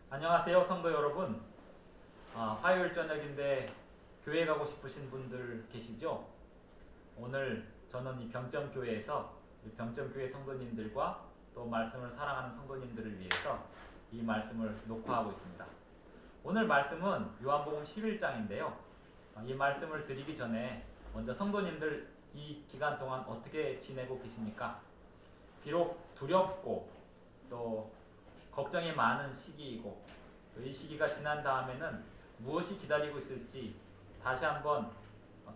안녕하세요, 성도 여러분. 화요일 저녁인데 교회 가고 싶으신 분들 계시죠? 오늘 저는 이 병점교회에서 이 병점교회 성도님들과 또 말씀을 사랑하는 성도님들을 위해서 이 말씀을 녹화하고 있습니다. 오늘 말씀은 요한복음 11장인데요. 이 말씀을 드리기 전에 먼저 성도님들 이 기간 동안 어떻게 지내고 계십니까? 비록 두렵고 또 걱정이 많은 시기이고 또 이 시기가 지난 다음에는 무엇이 기다리고 있을지 다시 한번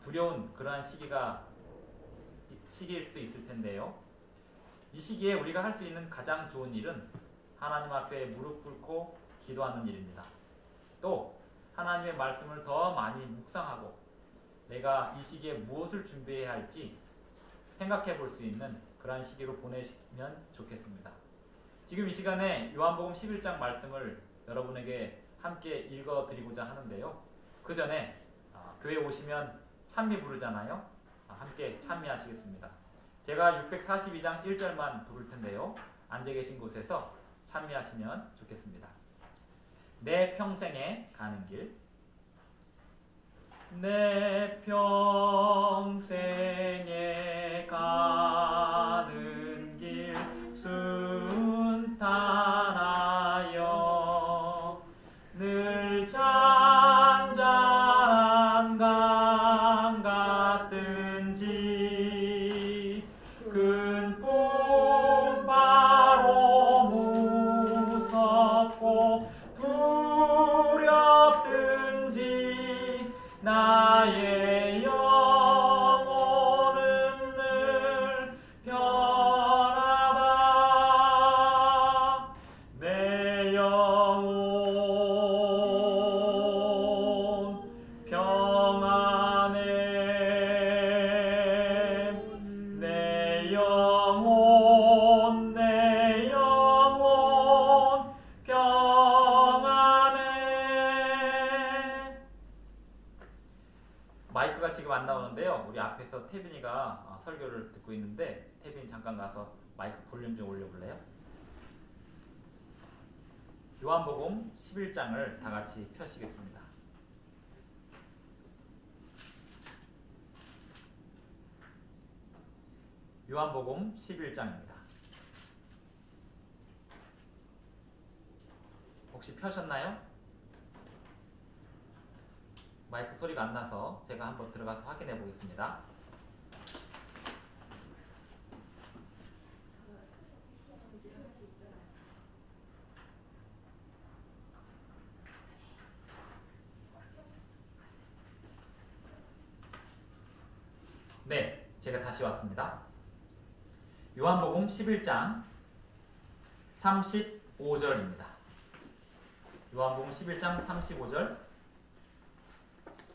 두려운 그러한 시기일 수도 있을 텐데요. 이 시기에 우리가 할 수 있는 가장 좋은 일은 하나님 앞에 무릎 꿇고 기도하는 일입니다. 또 하나님의 말씀을 더 많이 묵상하고 내가 이 시기에 무엇을 준비해야 할지 생각해 볼 수 있는 그러한 시기로 보내시면 좋겠습니다. 지금 이 시간에 요한복음 11장 말씀을 여러분에게 함께 읽어드리고자 하는데요. 그 전에 교회 오시면 찬미 부르잖아요. 함께 찬미하시겠습니다. 제가 642장 1절만 부를 텐데요. 앉아 계신 곳에서 찬미하시면 좋겠습니다. 내 평생에 가는 길, 내 평생에 가는 길 순탄하여 늘 잔잔한 강 같든지 큰 풍파로 무섭고 두렵든지 나의 영혼은 늘 편하다. 내 영혼 평안해. 내 영혼 평안해. 마이크가 지금 안 나오는데요. 우리 앞에서 태빈이가 설교를 듣고 있는데 태빈이 잠깐 가서 마이크 볼륨 좀 올려볼래요? 요한복음 11장을 다 같이 펴시겠습니다. 요한복음 11장입니다. 혹시 펴셨나요? 마이크 소리가 안 나서 제가 한번 들어가서 확인해 보겠습니다. 네, 제가 다시 왔습니다. 요한복음 11장 35절입니다. 요한복음 11장 35절.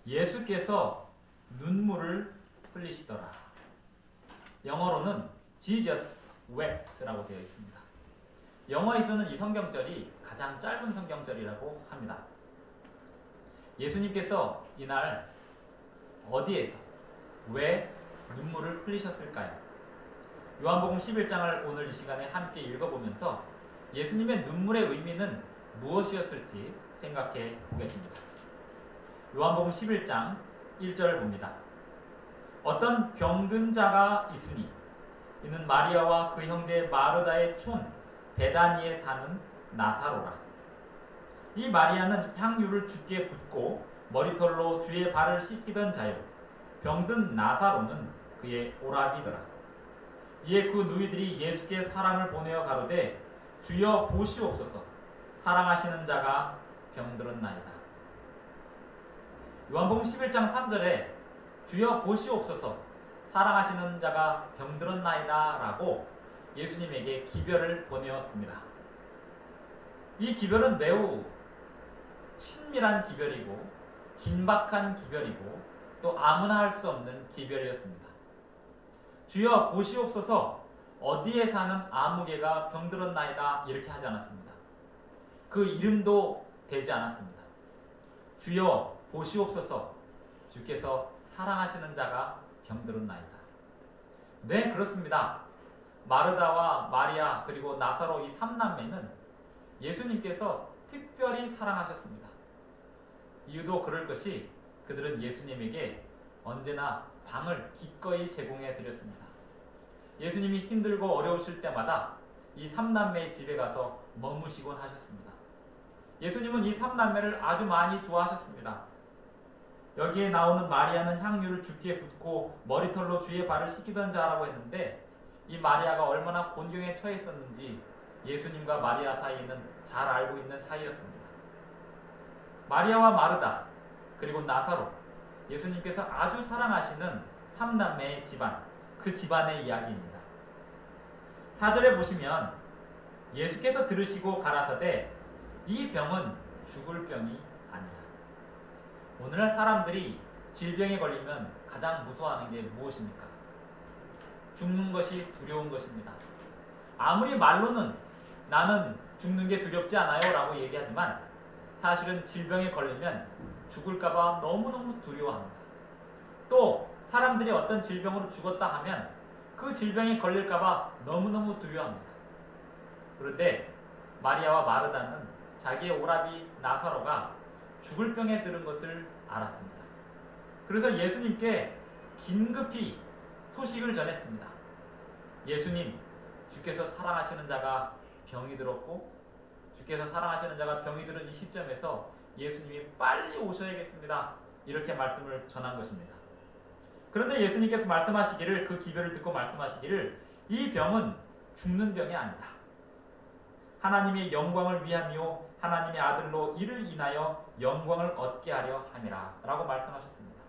예수께서 눈물을 흘리시더라. 영어로는 Jesus wept라고 되어 있습니다. 영어에서는 이 성경절이 가장 짧은 성경절이라고 합니다. 예수님께서 이날 어디에서 왜 눈물을 흘리셨을까요? 요한복음 11장을 오늘 이 시간에 함께 읽어보면서 예수님의 눈물의 의미는 무엇이었을지 생각해 보겠습니다. 요한복음 11장 1절을 봅니다. 어떤 병든 자가 있으니 이는 마리아와 그 형제 마르다의 촌 베다니에 사는 나사로라. 이 마리아는 향유를 주께 붓고 머리털로 주의 발을 씻기던 자요, 병든 나사로는 그의 오라비더라. 이에 그 누이들이 예수께 사람을 보내어 가로되 주여 보시옵소서, 사랑하시는 자가 병들었나이다. 요한복음 11장 3절에 주여 보시옵소서, 사랑하시는 자가 병들었나이다 라고 예수님에게 기별을 보내었습니다. 이 기별은 매우 친밀한 기별이고 긴박한 기별이고 또 아무나 할 수 없는 기별이었습니다. 주여 보시옵소서, 어디에 사는 아무개가 병들었나이다 이렇게 하지 않았습니다. 그 이름도 되지 않았습니다. 주여 보시옵소서, 주께서 사랑하시는 자가 병들었나이다. 네, 그렇습니다. 마르다와 마리아 그리고 나사로 이 3남매는 예수님께서 특별히 사랑하셨습니다. 이유도 그럴 것이 그들은 예수님에게 언제나 방을 기꺼이 제공해 드렸습니다. 예수님이 힘들고 어려우실 때마다 이 삼남매의 집에 가서 머무시곤 하셨습니다. 예수님은 이 삼남매를 아주 많이 좋아하셨습니다. 여기에 나오는 마리아는 향유를 주기에 붓고 머리털로 주의 발을 씻기던 자라고 했는데 이 마리아가 얼마나 곤경에 처했었는지 예수님과 마리아 사이에는 잘 알고 있는 사이였습니다. 마리아와 마르다 그리고 나사로, 예수님께서 아주 사랑하시는 삼남매의 집안, 그 집안의 이야기입니다. 4절에 보시면 예수께서 들으시고 가라사대 이 병은 죽을 병이 아니야. 오늘날 사람들이 질병에 걸리면 가장 무서워하는 게 무엇입니까? 죽는 것이 두려운 것입니다. 아무리 말로는 나는 죽는 게 두렵지 않아요 라고 얘기하지만 사실은 질병에 걸리면 죽을까봐 너무너무 두려워합니다. 또 사람들이 어떤 질병으로 죽었다 하면 그 질병에 걸릴까봐 너무너무 두려워합니다. 그런데 마리아와 마르다는 자기의 오라비 나사로가 죽을 병에 들은 것을 알았습니다. 그래서 예수님께 긴급히 소식을 전했습니다. 예수님, 주께서 사랑하시는 자가 병이 들었고 주께서 사랑하시는 자가 병이 들은 이 시점에서 예수님이 빨리 오셔야겠습니다. 이렇게 말씀을 전한 것입니다. 그런데 예수님께서 말씀하시기를, 그 기별을 듣고 말씀하시기를 이 병은 죽는 병이 아니다. 하나님의 영광을 위함이요 하나님의 아들로 이를 인하여 영광을 얻게 하려 함이라 라고 말씀하셨습니다.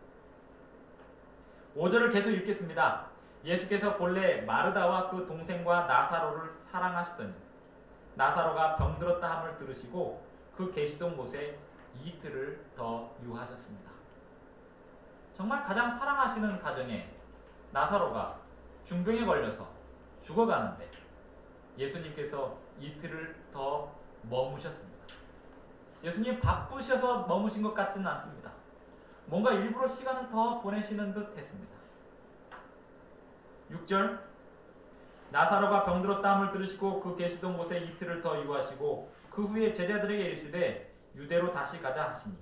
5절을 계속 읽겠습니다. 예수께서 본래 마르다와 그 동생과 나사로를 사랑하시더니 나사로가 병들었다 함을 들으시고 그 계시던 곳에 이틀을 더 유하셨습니다. 정말 가장 사랑하시는 가정에 나사로가 중병에 걸려서 죽어가는데 예수님께서 이틀을 더 머무셨습니다. 예수님 바쁘셔서 머무신 것 같지는 않습니다. 뭔가 일부러 시간을 더 보내시는 듯 했습니다. 6절 나사로가 병들었다 함을 들으시고 그 계시던 곳에 이틀을 더 유하시고 그 후에 제자들에게 이르시되 유대로 다시 가자 하시니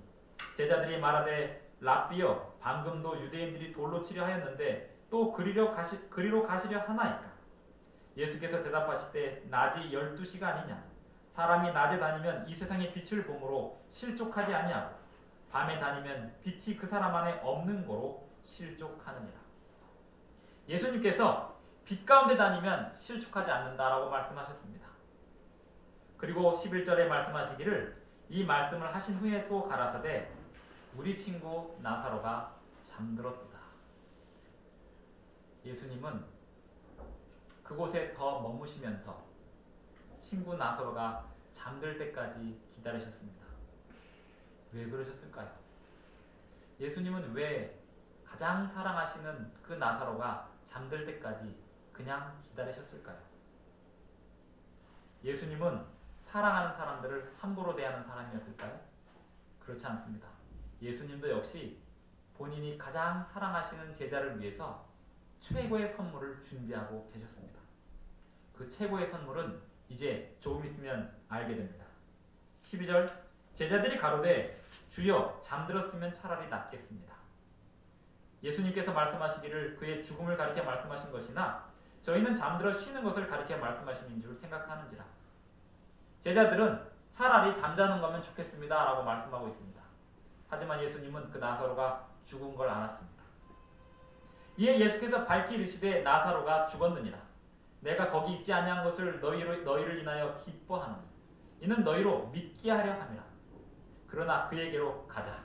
제자들이 말하되 랍비여 방금도 유대인들이 돌로 치려 하였는데 또 그리로 가시려 하나이까? 예수께서 대답하시되 낮이 12시가 아니냐? 사람이 낮에 다니면 이 세상의 빛을 보므로 실족하지 아니하고 밤에 다니면 빛이 그 사람 안에 없는 거로 실족하느니라. 예수님께서 빛 가운데 다니면 실족하지 않는다라고 말씀하셨습니다. 그리고 11절에 말씀하시기를 이 말씀을 하신 후에 또 가라사대 우리 친구 나사로가 잠들었도다. 예수님은 그곳에 더 머무시면서 친구 나사로가 잠들 때까지 기다리셨습니다. 왜 그러셨을까요? 예수님은 왜 가장 사랑하시는 그 나사로가 잠들 때까지 그냥 기다리셨을까요? 예수님은 사랑하는 사람들을 함부로 대하는 사람이었을까요? 그렇지 않습니다. 예수님도 역시 본인이 가장 사랑하시는 제자를 위해서 최고의 선물을 준비하고 계셨습니다. 그 최고의 선물은 이제 조금 있으면 알게 됩니다. 12절 제자들이 가로되 주여 잠들었으면 차라리 낫겠습니다. 예수님께서 말씀하시기를 그의 죽음을 가리켜 말씀하신 것이나 저희는 잠들어 쉬는 것을 가리켜 말씀하신 줄 생각하는지라. 제자들은 차라리 잠자는 거면 좋겠습니다 라고 말씀하고 있습니다. 하지만 예수님은 그 나사로가 죽은 걸 알았습니다. 이에 예수께서 밝히 이르시되 나사로가 죽었느니라. 내가 거기 있지 아니한 것을 너희를 인하여 기뻐하노니 이는 너희로 믿게 하려 함이라. 그러나 그에게로 가자.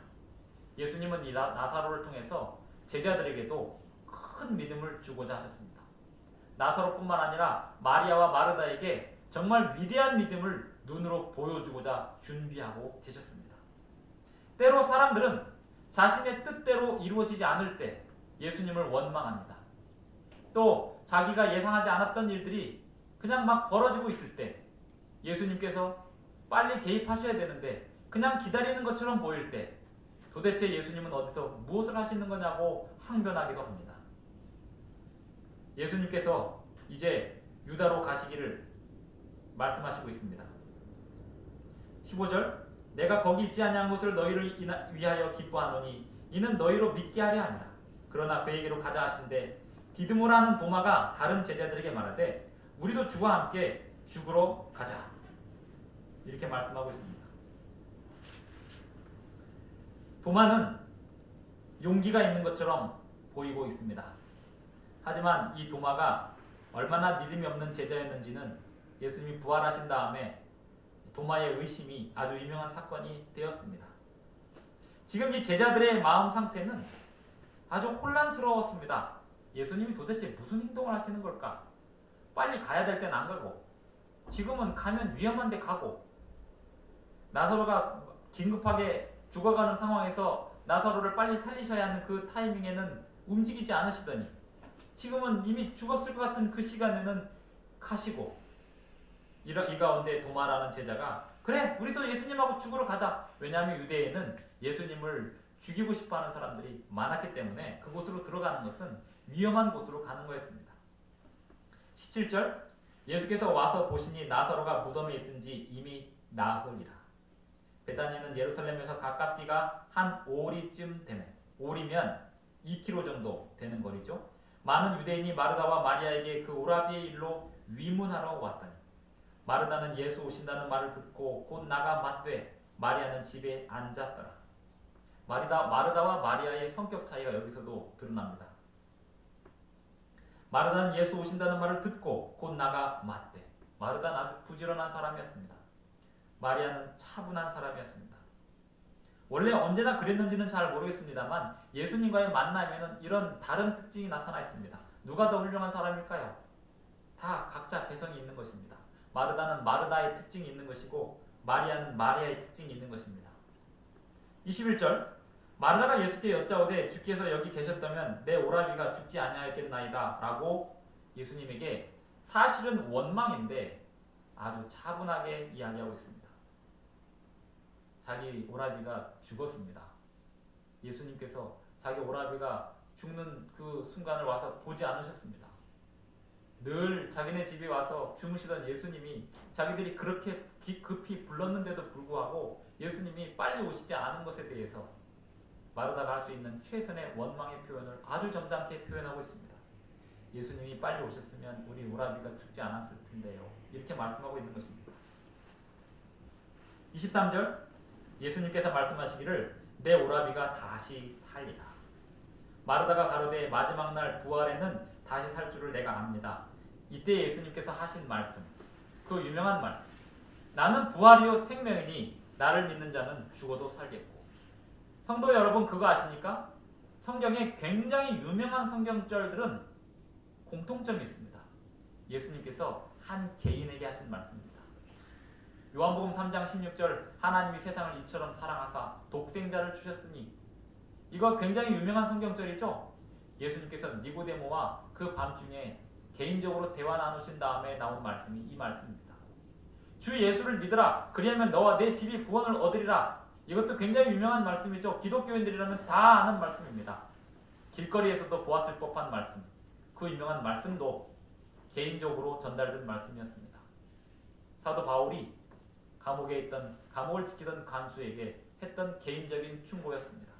예수님은 이 나사로를 통해서 제자들에게도 큰 믿음을 주고자 하셨습니다. 나사로뿐만 아니라 마리아와 마르다에게 정말 위대한 믿음을 눈으로 보여주고자 준비하고 계셨습니다. 때로 사람들은 자신의 뜻대로 이루어지지 않을 때 예수님을 원망합니다. 또 자기가 예상하지 않았던 일들이 그냥 막 벌어지고 있을 때 예수님께서 빨리 개입하셔야 되는데 그냥 기다리는 것처럼 보일 때 도대체 예수님은 어디서 무엇을 하시는 거냐고 항변하기도 합니다. 예수님께서 이제 유다로 가시기를 말씀하시고 있습니다. 15절 내가 거기 있지 아니한 것을 너희를 위하여 기뻐하노니 이는 너희로 믿게 하려 함이라. 그러나 그에게로 가자 하신대 디드모라 하는 도마가 다른 제자들에게 말하되 우리도 주와 함께 죽으러 가자. 이렇게 말씀하고 있습니다. 도마는 용기가 있는 것처럼 보이고 있습니다. 하지만 이 도마가 얼마나 믿음이 없는 제자였는지는 예수님이 부활하신 다음에 도마의 의심이 아주 유명한 사건이 되었습니다. 지금 이 제자들의 마음 상태는 아주 혼란스러웠습니다. 예수님이 도대체 무슨 행동을 하시는 걸까? 빨리 가야 될 땐 안 가고 지금은 가면 위험한데 가고 나사로가 긴급하게 죽어가는 상황에서 나사로를 빨리 살리셔야 하는 그 타이밍에는 움직이지 않으시더니 지금은 이미 죽었을 것 같은 그 시간에는 가시고 이 가운데 도마라는 제자가 그래 우리도 예수님하고 죽으러 가자. 왜냐하면 유대에는 예수님을 죽이고 싶어하는 사람들이 많았기 때문에 그곳으로 들어가는 것은 위험한 곳으로 가는 거였습니다. 17절 예수께서 와서 보시니 나사로가 무덤에 있은지 이미 나으리라. 베다니는 예루살렘에서 가깝디가 한 오리쯤 되네. 오리면 2km 정도 되는 거리죠. 많은 유대인이 마르다와 마리아에게 그 오라비의 일로 위문하러 왔더니 마르다는 예수 오신다는 말을 듣고 곧 나가 맞되 마리아는 집에 앉았더라. 마르다와 마리아의 성격 차이가 여기서도 드러납니다. 마르다는 예수 오신다는 말을 듣고 곧 나가 맞되 마르다는 아주 부지런한 사람이었습니다. 마리아는 차분한 사람이었습니다. 원래 언제나 그랬는지는 잘 모르겠습니다만 예수님과의 만남에는 이런 다른 특징이 나타나 있습니다. 누가 더 훌륭한 사람일까요? 다 각자 개성이 있는 것입니다. 마르다는 마르다의 특징이 있는 것이고 마리아는 마리아의 특징이 있는 것입니다. 21절 마르다가 예수께 여짜오되 주께서 여기 계셨다면 내 오라비가 죽지 아니하였겠나이다 라고 예수님에게 사실은 원망인데 아주 차분하게 이야기하고 있습니다. 자기 오라비가 죽었습니다. 예수님께서 자기 오라비가 죽는 그 순간을 와서 보지 않으셨습니다. 늘 자기네 집에 와서 주무시던 예수님이 자기들이 그렇게 급히 불렀는데도 불구하고 예수님이 빨리 오시지 않은 것에 대해서 마르다가 할 수 있는 최선의 원망의 표현을 아주 점잖게 표현하고 있습니다. 예수님이 빨리 오셨으면 우리 오라비가 죽지 않았을 텐데요. 이렇게 말씀하고 있는 것입니다. 23절 예수님께서 말씀하시기를 내 오라비가 다시 살리라. 마르다가 가로되 마지막 날 부활에는 다시 살 줄을 내가 압니다. 이때 예수님께서 하신 말씀, 그 유명한 말씀. 나는 부활이요 생명이니 나를 믿는 자는 죽어도 살겠고. 성도 여러분 그거 아십니까? 성경에 굉장히 유명한 성경절들은 공통점이 있습니다. 예수님께서 한 개인에게 하신 말씀입니다. 요한복음 3장 16절 하나님이 세상을 이처럼 사랑하사 독생자를 주셨으니 이거 굉장히 유명한 성경절이죠. 예수님께서 니고데모와 그 밤중에 개인적으로 대화 나누신 다음에 나온 말씀이 이 말씀입니다. 주 예수를 믿으라. 그리하면 너와 내 집이 구원을 얻으리라. 이것도 굉장히 유명한 말씀이죠. 기독교인들이라면 다 아는 말씀입니다. 길거리에서도 보았을 법한 말씀. 그 유명한 말씀도 개인적으로 전달된 말씀이었습니다. 사도 바울이 감옥을 지키던 간수에게 했던 개인적인 충고였습니다.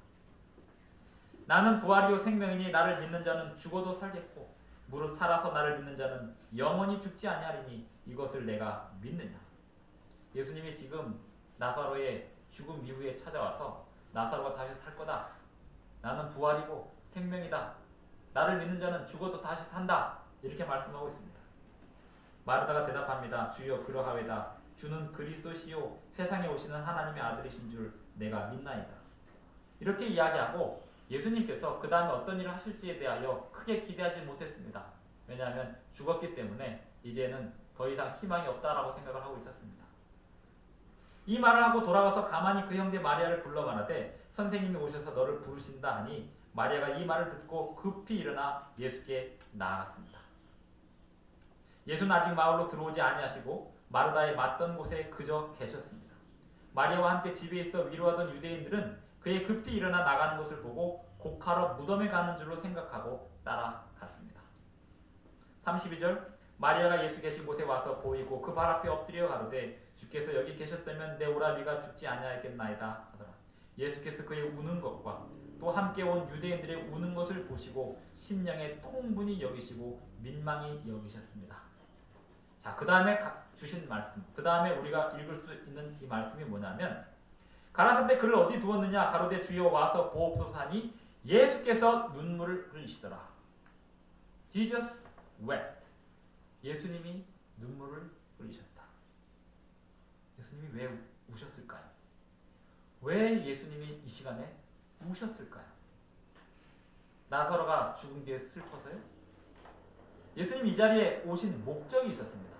나는 부활이요 생명이니 나를 믿는 자는 죽어도 살겠고 무릇 살아서 나를 믿는 자는 영원히 죽지 아니하리니 이것을 내가 믿느냐. 예수님이 지금 나사로의 죽음 이후에 찾아와서 나사로가 다시 살 거다. 나는 부활이고 생명이다. 나를 믿는 자는 죽어도 다시 산다. 이렇게 말씀하고 있습니다. 마르다가 대답합니다. 주여 그러하외다. 주는 그리스도시요 세상에 오시는 하나님의 아들이신 줄 내가 믿나이다. 이렇게 이야기하고 예수님께서 그 다음에 어떤 일을 하실지에 대하여 크게 기대하지 못했습니다. 왜냐하면 죽었기 때문에 이제는 더 이상 희망이 없다라고 생각을 하고 있었습니다. 이 말을 하고 돌아가서 가만히 그 형제 마리아를 불러 말하되 선생님이 오셔서 너를 부르신다 하니 마리아가 이 말을 듣고 급히 일어나 예수께 나아갔습니다. 예수는 아직 마을로 들어오지 아니하시고 마르다의 맞던 곳에 그저 계셨습니다. 마리아와 함께 집에 있어 위로하던 유대인들은 그의 급히 일어나 나가는 것을 보고 곡하러 무덤에 가는 줄로 생각하고 따라갔습니다. 32절 마리아가 예수 계신 곳에 와서 보이고 그 발 앞에 엎드려 가로되 주께서 여기 계셨다면 내 오라비가 죽지 아니하였겠나이다 하더라. 예수께서 그의 우는 것과 또 함께 온 유대인들의 우는 것을 보시고 심령에 통분히 여기시고 민망히 여기셨습니다. 자, 그 다음에 주신 말씀, 그 다음에 우리가 읽을 수 있는 이 말씀이 뭐냐면 가라사대 그를 어디 두었느냐 가로되 주여 와서 보옵소서 하니 예수께서 눈물을 흘리시더라. Jesus wept. 예수님이 눈물을 흘리셨다. 예수님이 왜 우셨을까요? 왜 예수님이 이 시간에 우셨을까요? 나사로가 죽은 게 슬퍼서요? 예수님이 이 자리에 오신 목적이 있었습니다.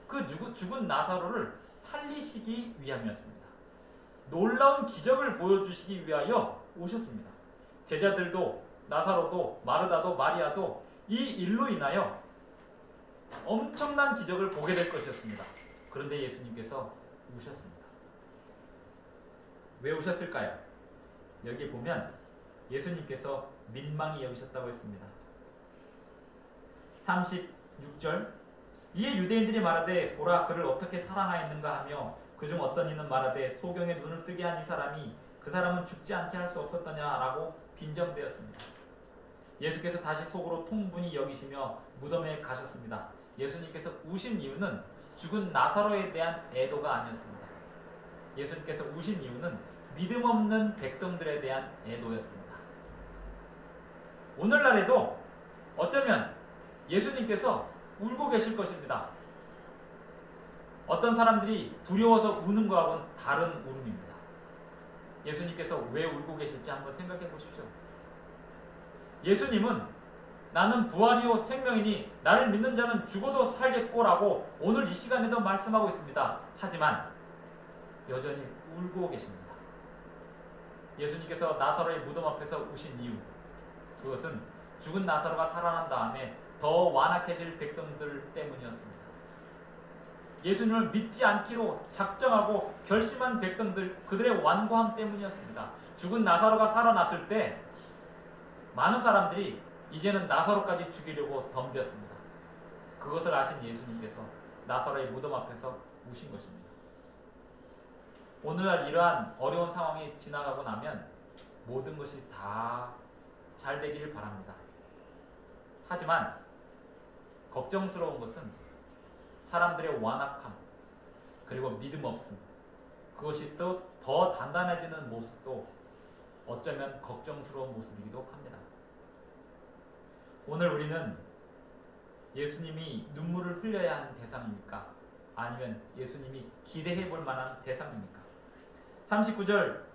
그 죽은 나사로를 살리시기 위함이었습니다. 놀라운 기적을 보여주시기 위하여 오셨습니다. 제자들도 나사로도 마르다도 마리아도 이 일로 인하여 엄청난 기적을 보게 될 것이었습니다. 그런데 예수님께서 우셨습니다. 왜 우셨을까요? 여기 보면 예수님께서 민망히 여기셨다고 했습니다. 36절 이에 유대인들이 말하되 보라 그를 어떻게 사랑하였는가 하며 그중 어떤 이는 말하되 소경의 눈을 뜨게 한 이 사람이 그 사람은 죽지 않게 할 수 없었더냐라고 빈정되었습니다. 예수께서 다시 속으로 통분히 여기시며 무덤에 가셨습니다. 예수님께서 우신 이유는 죽은 나사로에 대한 애도가 아니었습니다. 예수님께서 우신 이유는 믿음 없는 백성들에 대한 애도였습니다. 오늘날에도 어쩌면 예수님께서 울고 계실 것입니다. 어떤 사람들이 두려워서 우는 것하고는 다른 울음입니다. 예수님께서 왜 울고 계실지 한번 생각해 보십시오. 예수님은 나는 부활이요 생명이니 나를 믿는 자는 죽어도 살겠고라고 오늘 이 시간에도 말씀하고 있습니다. 하지만 여전히 울고 계십니다. 예수님께서 나사로의 무덤 앞에서 우신 이유, 그것은 죽은 나사로가 살아난 다음에 더 완악해질 백성들 때문이었습니다. 예수님을 믿지 않기로 작정하고 결심한 백성들, 그들의 완고함 때문이었습니다. 죽은 나사로가 살아났을 때 많은 사람들이 이제는 나사로까지 죽이려고 덤볐습니다. 그것을 아신 예수님께서 나사로의 무덤 앞에서 우신 것입니다. 오늘날 이러한 어려운 상황이 지나가고 나면 모든 것이 다 잘 되기를 바랍니다. 하지만 걱정스러운 것은 사람들의 완악함 그리고 믿음 없음, 그것이 또 더 단단해지는 모습도 어쩌면 걱정스러운 모습이기도 합니다. 오늘 우리는 예수님이 눈물을 흘려야 하는 대상입니까? 아니면 예수님이 기대해 볼 만한 대상입니까? 39절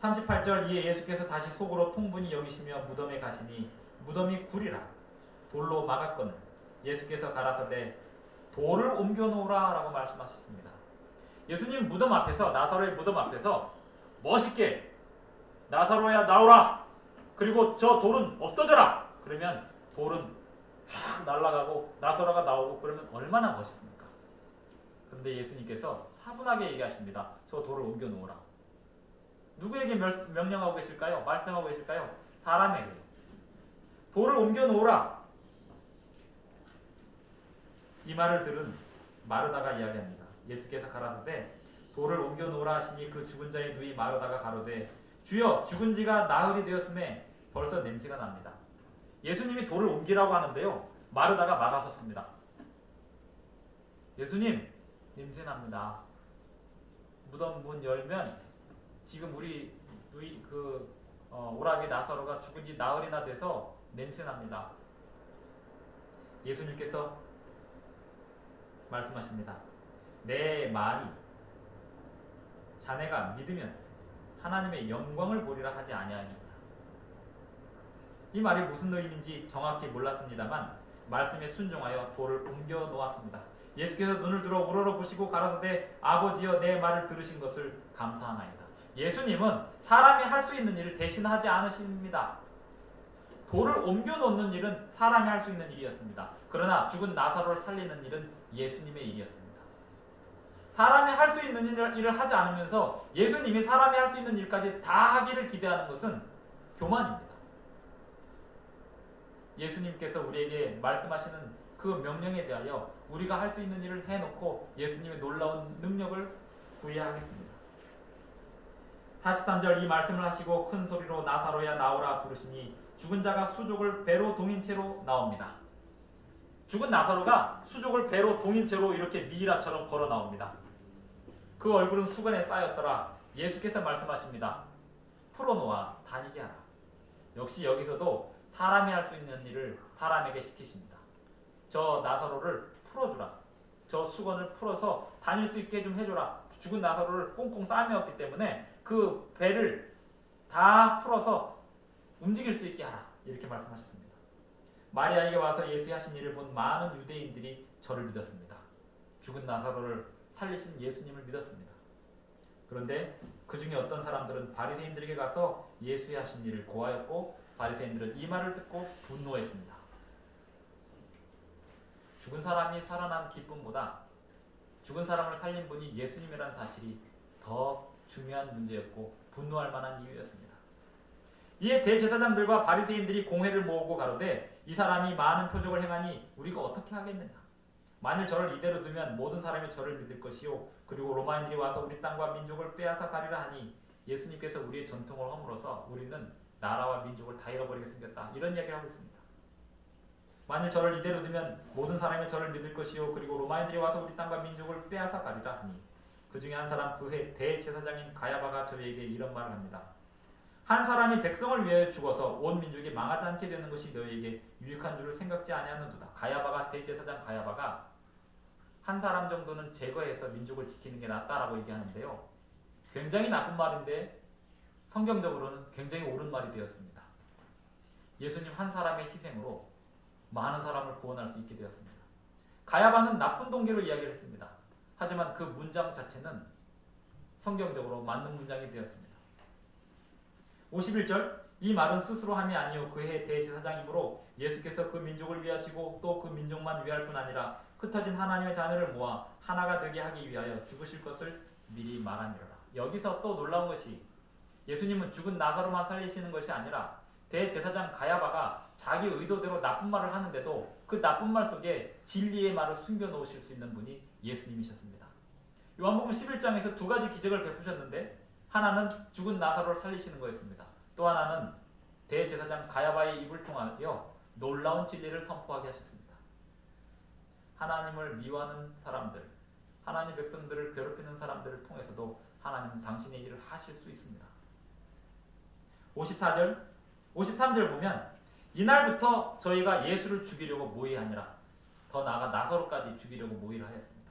38절 이에 예수께서 다시 속으로 통분히 여기시며 무덤에 가시니 무덤이 굴이라 돌로 막았거늘 예수께서 가라사대 돌을 옮겨 놓으라 라고 말씀하셨습니다. 예수님 무덤 앞에서, 나사로의 무덤 앞에서 멋있게 나사로야 나오라, 그리고 저 돌은 없어져라, 그러면 돌은 쫙 날아가고 나사로가 나오고 그러면 얼마나 멋있습니까? 그런데 예수님께서 차분하게 얘기하십니다. 저 돌을 옮겨 놓으라. 누구에게 명령하고 계실까요? 말씀하고 계실까요? 사람에게. 돌을 옮겨 놓으라. 이 말을 들은 마르다가 이야기합니다. 예수께서 가라사대 돌을 옮겨 놓으라 하시니 그 죽은 자의 누이 마르다가 가로되 주여 죽은 지가 나흘이 되었음에 벌써 냄새가 납니다. 예수님이 돌을 옮기라고 하는데요, 마르다가 막아섰습니다. 예수님, 냄새 납니다. 무덤 문 열면 지금 우리 누이 오라비 나사로가 죽은 지 나흘이나 돼서 냄새 납니다. 예수님께서 말씀하십니다. 내 말이 자네가 믿으면 하나님의 영광을 보리라 하지 아니하였느냐. 이 말이 무슨 의미인지 정확히 몰랐습니다만 말씀에 순종하여 돌을 옮겨 놓았습니다. 예수께서 눈을 들어 우러러 보시고 가라사대 아버지여 내 말을 들으신 것을 감사하나이다. 예수님은 사람이 할 수 있는 일을 대신하지 않으십니다. 돌을 옮겨 놓는 일은 사람이 할 수 있는 일이었습니다. 그러나 죽은 나사로를 살리는 일은 예수님의 일이었습니다. 사람이 할 수 있는 일을 하지 않으면서 예수님이 사람이 할 수 있는 일까지 다 하기를 기대하는 것은 교만입니다. 예수님께서 우리에게 말씀하시는 그 명령에 대하여 우리가 할 수 있는 일을 해놓고 예수님의 놀라운 능력을 구해야 하겠습니다. 43절 이 말씀을 하시고 큰 소리로 나사로야 나오라 부르시니 죽은 자가 수족을 배로 동인 채로 나옵니다. 죽은 나사로가 수족을 배로 동인 채로 이렇게 미라처럼 걸어 나옵니다. 그 얼굴은 수건에 쌓였더라. 예수께서 말씀하십니다. 풀어놓아 다니게 하라. 역시 여기서도 사람이 할 수 있는 일을 사람에게 시키십니다. 저 나사로를 풀어주라. 저 수건을 풀어서 다닐 수 있게 좀 해줘라. 죽은 나사로를 꽁꽁 싸매었기 때문에 그 배를 다 풀어서 움직일 수 있게 하라. 이렇게 말씀하셨습니다. 마리아에게 와서 예수의 하신 일을 본 많은 유대인들이 저를 믿었습니다. 죽은 나사로를 살리신 예수님을 믿었습니다. 그런데 그 중에 어떤 사람들은 바리새인들에게 가서 예수의 하신 일을 고하였고 바리새인들은 이 말을 듣고 분노했습니다. 죽은 사람이 살아난 기쁨보다 죽은 사람을 살린 분이 예수님이라는 사실이 더 중요한 문제였고 분노할 만한 이유였습니다. 이에 대제사장들과 바리새인들이 공회를 모으고 가로되 이 사람이 많은 표적을 행하니 우리가 어떻게 하겠느냐. 만일 저를 이대로 두면 모든 사람이 저를 믿을 것이요 그리고 로마인들이 와서 우리 땅과 민족을 빼앗아 가리라 하니 예수님께서 우리의 전통을 허물어서 우리는 나라와 민족을 다 잃어버리게 생겼다. 이런 이야기를 하고 있습니다. 만일 저를 이대로 두면 모든 사람이 저를 믿을 것이요 그리고 로마인들이 와서 우리 땅과 민족을 빼앗아 가리라 하니 그 중에 한 사람 그해 대제사장인 가야바가 저희에게 이런 말을 합니다. 한 사람이 백성을 위해 죽어서 온 민족이 망하지 않게 되는 것이 너희에게 유익한 줄을 생각지 아니하는도다. 가야바가 대제사장 가야바가 한 사람 정도는 제거해서 민족을 지키는 게 낫다라고 얘기하는데요. 굉장히 나쁜 말인데 성경적으로는 굉장히 옳은 말이 되었습니다. 예수님 한 사람의 희생으로 많은 사람을 구원할 수 있게 되었습니다. 가야바는 나쁜 동기로 이야기를 했습니다. 하지만 그 문장 자체는 성경적으로 맞는 문장이 되었습니다. 51절 이 말은 스스로 함이 아니요 그해 대제사장이므로 예수께서 그 민족을 위하시고 또 그 민족만 위할 뿐 아니라 흩어진 하나님의 자녀를 모아 하나가 되게 하기 위하여 죽으실 것을 미리 말함이로라. 여기서 또 놀라운 것이 예수님은 죽은 나사로만 살리시는 것이 아니라 대제사장 가야바가 자기 의도대로 나쁜 말을 하는데도 그 나쁜 말 속에 진리의 말을 숨겨놓으실 수 있는 분이 예수님이셨습니다. 요한복음 11장에서 두 가지 기적을 베푸셨는데 하나는 죽은 나사로를 살리시는 거였습니다. 또 하나는 대제사장 가야바의 입을 통하여 놀라운 진리를 선포하게 하셨습니다. 하나님을 미워하는 사람들, 하나님 백성들을 괴롭히는 사람들을 통해서도 하나님은 당신의 일을 하실 수 있습니다. 53절 보면 이날부터 저희가 예수를 죽이려고 모의하니라. 더 나아가 나사로까지 죽이려고 모의를 하였습니다.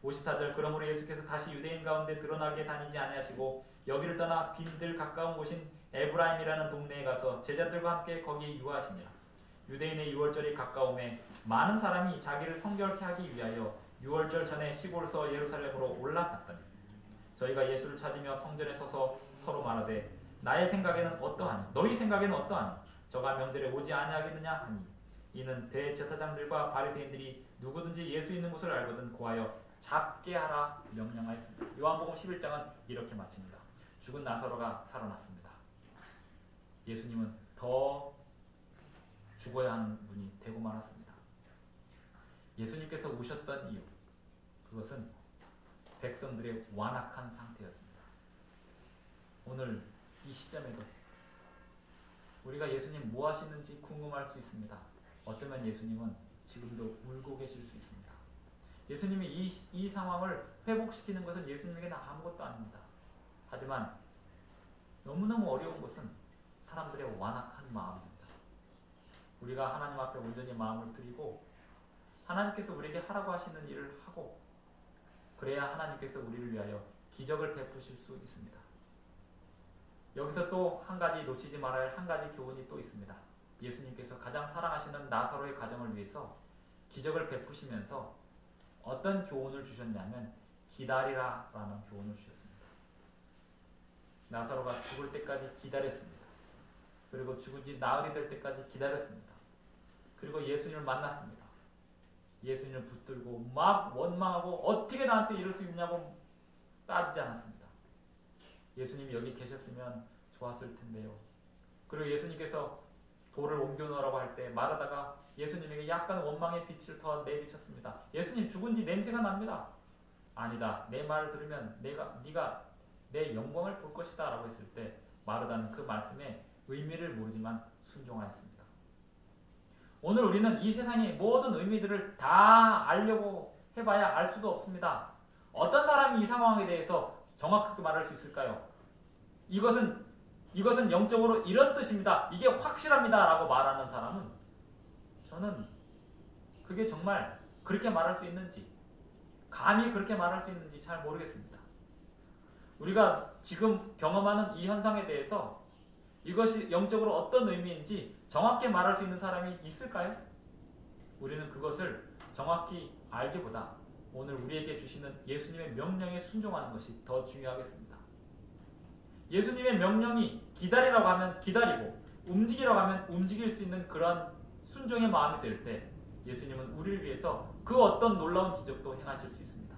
54절 그러므로 예수께서 다시 유대인 가운데 드러나게 다니지 아니하시고 여기를 떠나 빈들 가까운 곳인 에브라임이라는 동네에 가서 제자들과 함께 거기에 유하시니라. 유대인의 유월절이 가까움에 많은 사람이 자기를 성결케 하기 위하여 유월절 전에 시골서 예루살렘으로 올라갔더니 저희가 예수를 찾으며 성전에 서서 서로 말하되 나의 생각에는 어떠하니 너희 생각에는 어떠하니 저가 명절에 오지 아니하겠느냐 하니 이는 대제사장들과 바리새인들이 누구든지 예수 있는 곳을 알거든 고하여 잡게 하라 명령하였습니다. 요한복음 11장은 이렇게 마칩니다. 죽은 나사로가 살아났습니다. 예수님은 더 죽어야 하는 분이 되고 말았습니다. 예수님께서 우셨던 이유 그것은 백성들의 완악한 상태였습니다. 오늘 이 시점에도 우리가 예수님 뭐 하시는지 궁금할 수 있습니다. 어쩌면 예수님은 지금도 울고 계실 수 있습니다. 예수님이 이 상황을 회복시키는 것은 예수님에게는 아무것도 아닙니다. 하지만 너무너무 어려운 것은 사람들의 완악한 마음입니다. 우리가 하나님 앞에 온전히 마음을 드리고 하나님께서 우리에게 하라고 하시는 일을 하고 그래야 하나님께서 우리를 위하여 기적을 베푸실 수 있습니다. 여기서 또 한 가지 놓치지 말아야 할 한 가지 교훈이 또 있습니다. 예수님께서 가장 사랑하시는 나사로의 가정을 위해서 기적을 베푸시면서 어떤 교훈을 주셨냐면 기다리라 라는 교훈을 주셨습니다. 나사로가 죽을 때까지 기다렸습니다. 그리고 죽은 지 나흘이 될 때까지 기다렸습니다. 그리고 예수님을 만났습니다. 예수님을 붙들고 막 원망하고 어떻게 나한테 이럴 수 있냐고 따지지 않았습니다. 예수님이 여기 계셨으면 좋았을 텐데요. 그리고 예수님께서 돌을 옮겨 놓으라고 할 때 마르다가 예수님에게 약간 원망의 빛을 더 내비쳤습니다. 예수님, 죽은 지 냄새가 납니다. 아니다. 내 말을 들으면 네가 내 영광을 볼 것이다 라고 했을 때 마르다는 그 말씀에 의미를 모르지만 순종하였습니다. 오늘 우리는 이 세상의 모든 의미들을 다 알려고 해봐야 알 수도 없습니다. 어떤 사람이 이 상황에 대해서 정확하게 말할 수 있을까요? 이것은 영적으로 이런 뜻입니다. 이게 확실합니다 라고 말하는 사람은 저는 그게 정말 그렇게 말할 수 있는지, 감히 그렇게 말할 수 있는지 잘 모르겠습니다. 우리가 지금 경험하는 이 현상에 대해서 이것이 영적으로 어떤 의미인지 정확히 말할 수 있는 사람이 있을까요? 우리는 그것을 정확히 알기보다 오늘 우리에게 주시는 예수님의 명령에 순종하는 것이 더 중요하겠습니다. 예수님의 명령이 기다리라고 하면 기다리고 움직이라고 하면 움직일 수 있는 그러한 순종의 마음이 될 때 예수님은 우리를 위해서 그 어떤 놀라운 기적도 행하실 수 있습니다.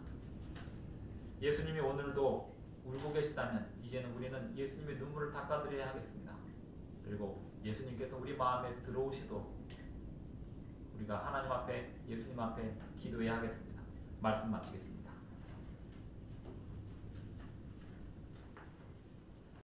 예수님이 오늘도 울고 계시다면 이제는 우리는 예수님의 눈물을 닦아드려야 하겠습니다. 그리고 예수님께서 우리 마음에 들어오시도록 우리가 하나님 앞에, 예수님 앞에 기도해야 하겠습니다. 말씀 마치겠습니다.